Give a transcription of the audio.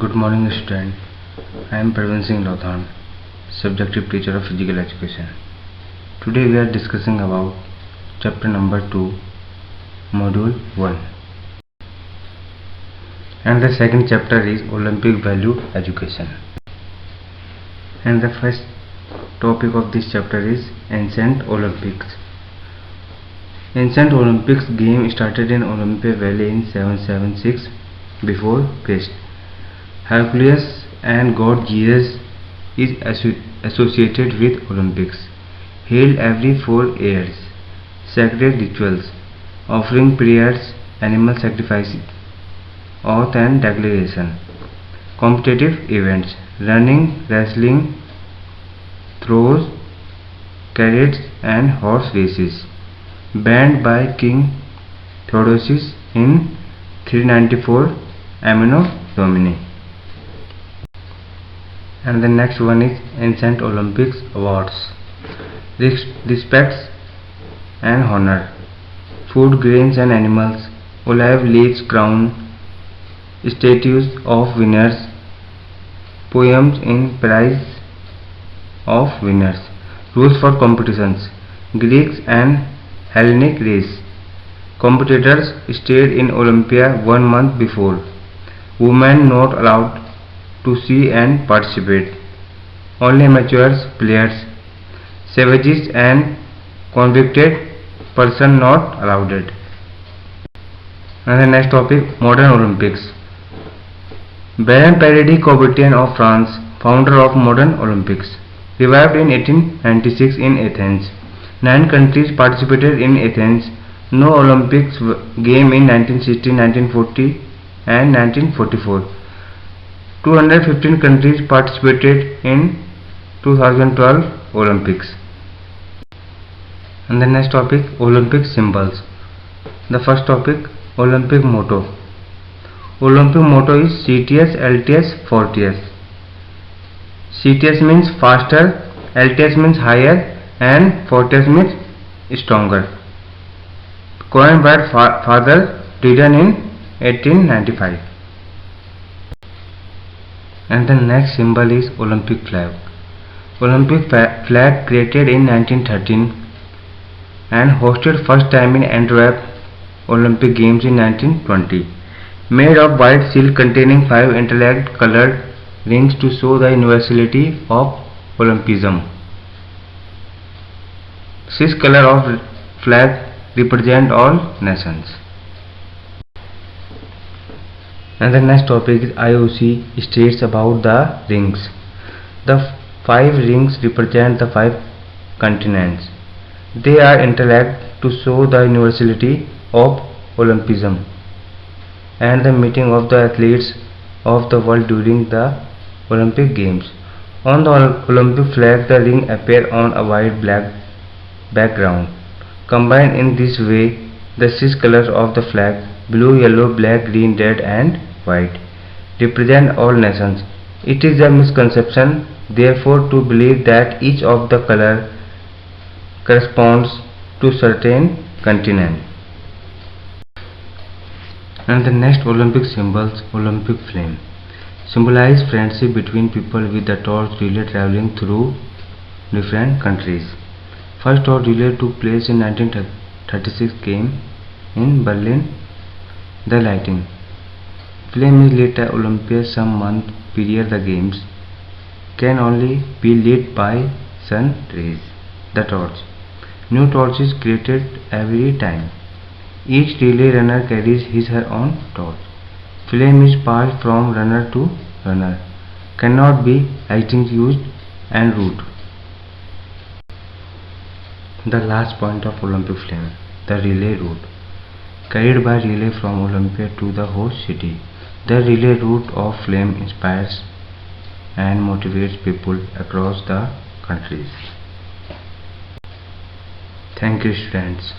Good morning, student. I am Praveen Singh Lothan, subjective teacher of physical education. Today we are discussing about chapter number 2, module 1. And the second chapter is Olympic value education. And the first topic of this chapter is ancient Olympics. Ancient Olympics game started in Olympia Valley in 776 before Christ. Hercules and god Jesus is associated with Olympics, held every 4 years. Sacred rituals, offering prayers, animal sacrifice, oath and declaration. Competitive events, running, wrestling, throws, chariots and horse races. Banned by King Theodosius in 394 Anno Domini. And the next one is Ancient Olympics Awards. Respects and honor. Food, grains and animals. Olive leaves crown. Statues of winners. Poems in praise of winners. Rules for competitions. Greeks and Hellenic race. Competitors stayed in Olympia 1 month before. Women not allowed to see and participate. Only amateur players, savages and convicted person not allowed. And the next topic, modern Olympics. Baron Paradis Coubertin of France, founder of modern Olympics, revived in 1896 in Athens. 9 countries participated in Athens. No Olympics game in 1960, 1940 and 1944. 215 countries participated in 2012 Olympics. And the next topic, Olympic symbols. The first topic, Olympic motto. Olympic motto is CTS, LTS, Fortius. CTS means faster, LTS means higher and Fortius means stronger. Coined by Father Dryden in 1895. And the next symbol is Olympic flag. Olympic flag created in 1913 and hosted first time in Antwerp Olympic Games in 1920. Made of white silk containing 5 interlinked colored rings to show the universality of Olympism. 6 colors of flag represent all nations. And the next topic is IOC states about the rings. The 5 rings represent the 5 continents. They are interlinked to show the universality of Olympism and the meeting of the athletes of the world during the Olympic Games. On the Olympic flag, the ring appear on a white black background. Combined in this way, the 6 colors of the flag, blue, yellow, black, green, red and white, represent all nations. It is a misconception, therefore, to believe that each of the color corresponds to certain continent. And the next Olympic symbols, Olympic flame, symbolize friendship between people with the torch relay traveling through different countries. First torch relay took place in 1936 game in Berlin. The lighting. Flame is lit at Olympia some month period. The games can only be lit by sun rays. The torch. New torch is created every time. Each relay runner carries his/her own torch. Flame is passed from runner to runner. Cannot be extinguished en route. The last point of Olympic flame, the relay route. Carried by relay from Olympia to the host city. The relay route of flame inspires and motivates people across the countries. Thank you, students.